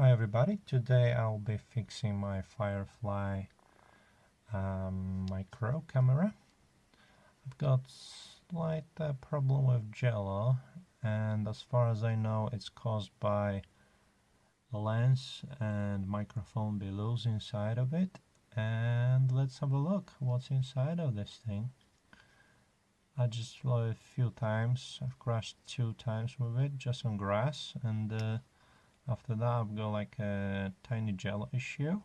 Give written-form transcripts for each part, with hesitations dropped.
Hi everybody, today I'll be fixing my FireFly micro camera. I've got slight problem with Jello, and as far as I know it's caused by the lens and microphone be loose inside of it. And let's have a look what's inside of this thing. I just flew a few times. I've crashed 2 times with it just on grass, and after that I've got like a tiny Jello issue.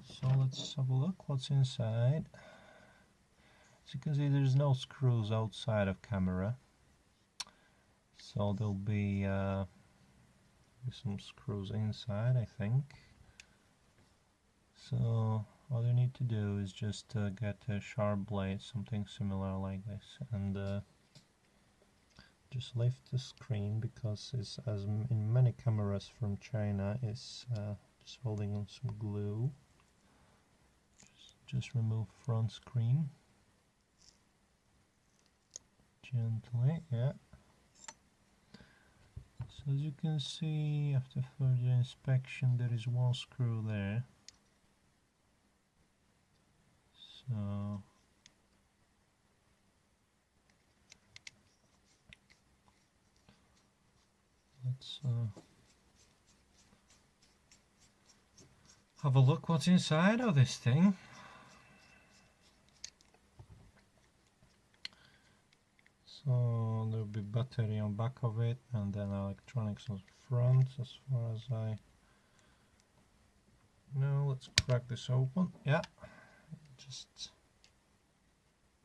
So let's have a look what's inside. As you can see, there's no screws outside of camera, so there'll be some screws inside, I think. So all you need to do is just get a sharp blade, something similar like this, and just lift the screen, because it's, as in many cameras from China, it's just holding on some glue. Just remove front screen gently, yeah. So as you can see, after further inspection, there is one screw there. So let's have a look what's inside of this thing. So there'll be battery on back of it, and then electronics on front, as far as I know. Let's crack this open. Yeah, just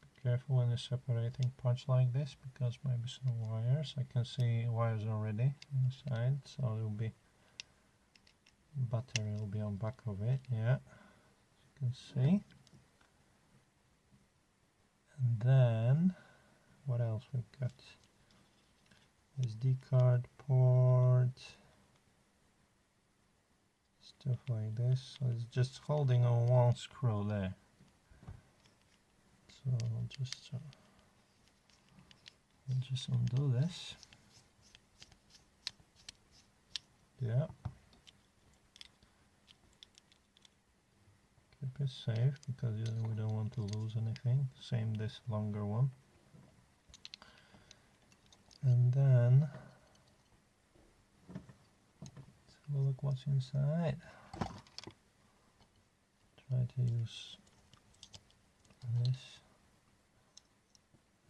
be careful when you're separating parts like this, because maybe some wires. I can see wires already inside, so there'll be battery will be on back of it. Yeah, as you can see. And then what else we've got? SD card port, stuff like this. So it's just holding on one screw there. So I'll just undo this. Yeah. Keep it safe, because we don't want to lose anything. Same this longer one. And then let's have a look what's inside. Try to use this.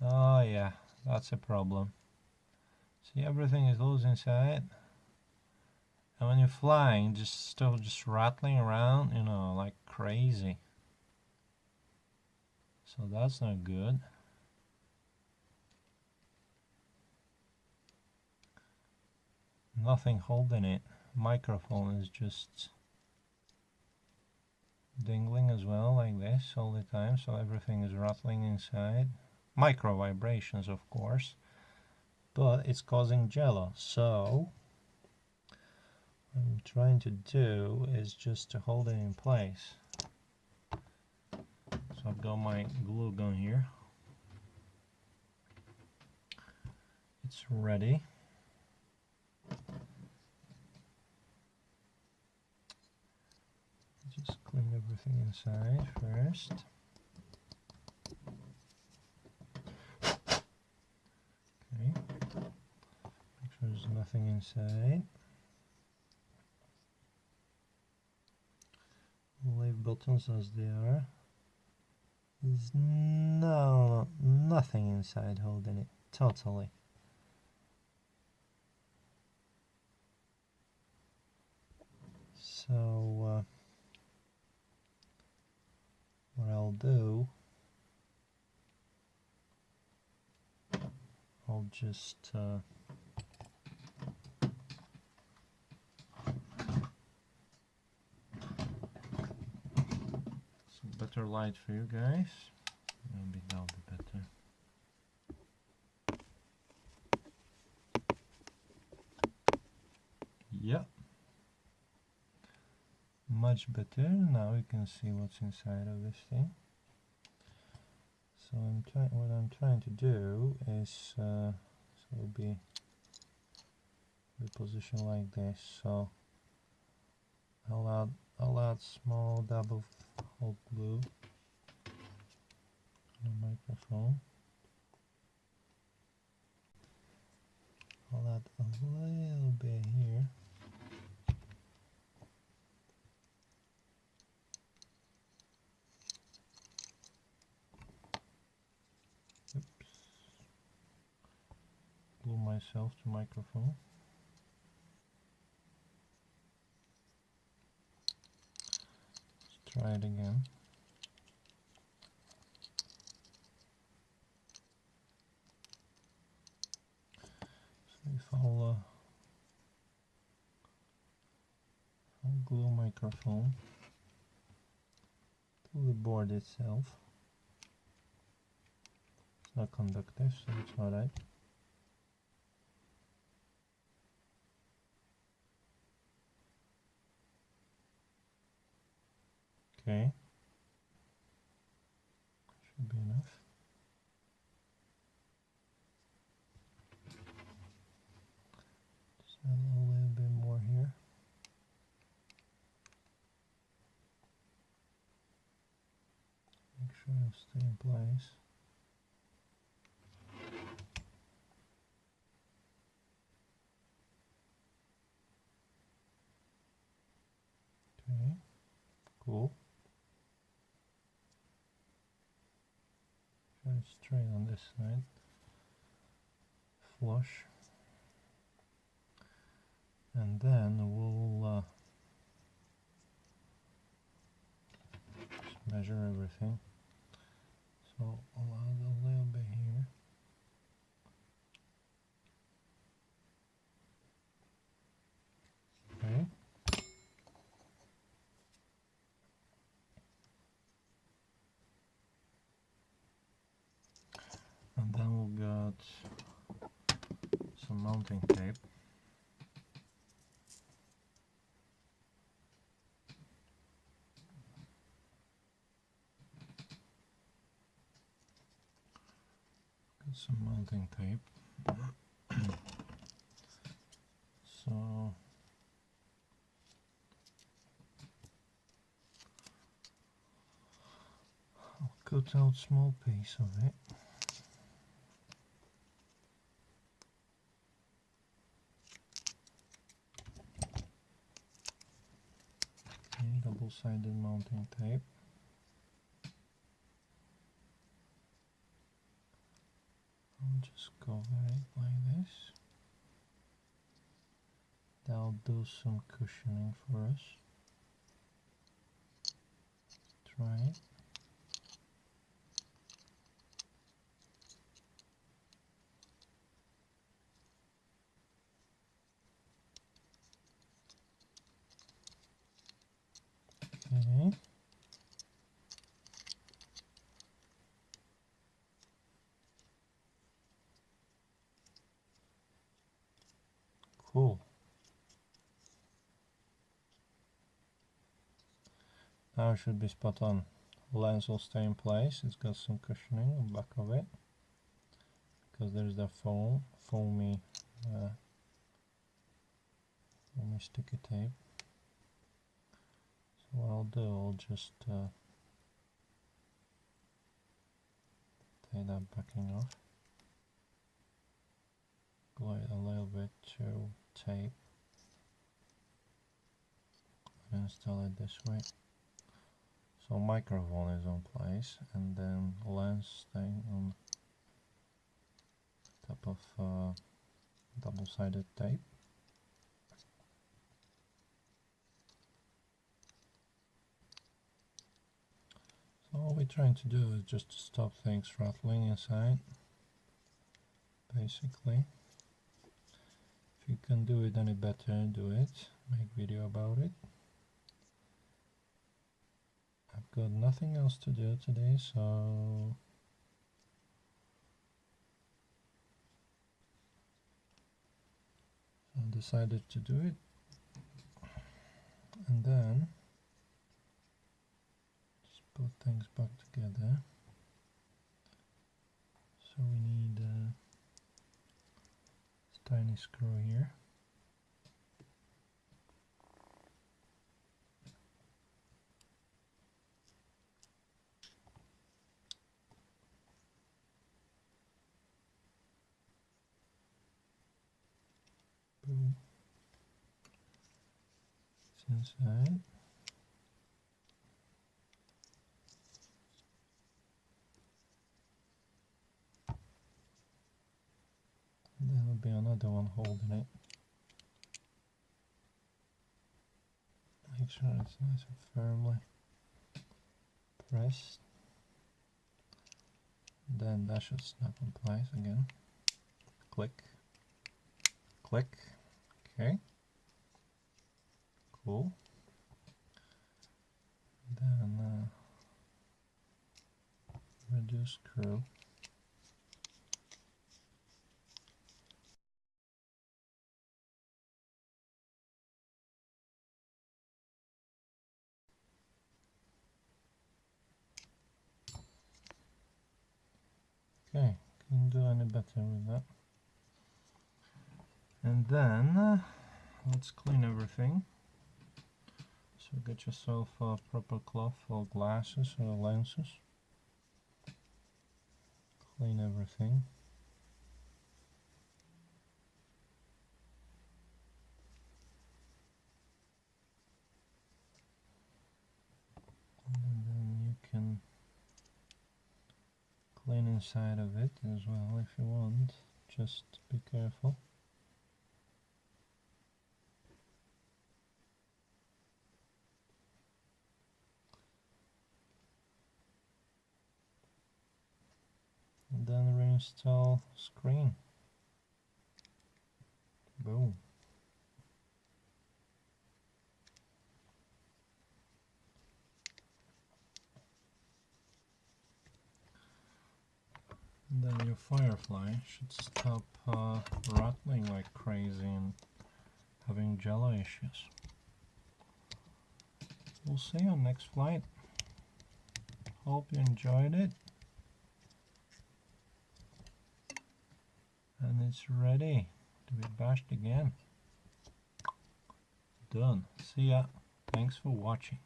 Oh yeah, that's a problem. See, everything is loose inside, and when you're flying, still rattling around, you know, like crazy. So that's not good. Nothing holding it. Microphone is just dingling as well, like this all the time, so everything is rattling inside. Micro vibrations, of course, but it's causing Jello. So what I'm trying to do is just to hold it in place. So I've got my glue gun here. It's ready. Just clean everything inside first. Okay. Make sure there's nothing inside. Leave buttons as they are. There's nothing inside holding it, totally. So what I'll do, I'll just some better light for you guys. Maybe that'll be better. Yeah, much better. Now you can see what's inside of this thing. So what I'm trying to do is so it'll be positioned like this. So I'll add small dab of hot glue on the microphone. I'll add a little bit here. Oops. Glue myself to microphone. Let's try it again. So if I'll glue microphone to the board itself. It's not conductive, so it's alright. Okay, should be enough. Just add a little bit more here. Make sure it'll stay in place. Okay, cool. Try it straight on this side. Flush. And then we'll just measure everything. So I'll add a little bit here. Okay. And then we'll got some mounting tape. Got some mounting tape. So I'll cut out small piece of it. Okay, double-sided mounting tape. I'll just cover it like this. That'll do some cushioning for us. Try it. Okay. Cool. Now it should be spot on. Lens will stay in place. It's got some cushioning on the back of it because there's that foamy sticky tape. So what I'll do, I'll just take that backing off, glue it a little bit to tape, and install it this way. So microphone is on place, and then lens staying on top of double-sided tape. So all we're trying to do is just to stop things rattling inside, basically. If you can do it any better, do it. Make video about it. I've got nothing else to do today, so I decided to do it. And then just put things back together. So we need this tiny screw here. inside. There will be another one holding it. Make sure it's nice and firmly pressed. Then that should snap in place again. Click. Click. Okay. Cool. Then reduce screw. Okay, couldn't do any better with that. And then let's clean everything. So get yourself a proper cloth for glasses or lenses. Clean everything. And then you can clean inside of it as well if you want. Just be careful. And then reinstall screen. Boom. And then your Firefly should stop rattling like crazy and having Jello issues. We'll see you on next flight. Hope you enjoyed it. And it's ready to be bashed again. Done. See ya. Thanks for watching.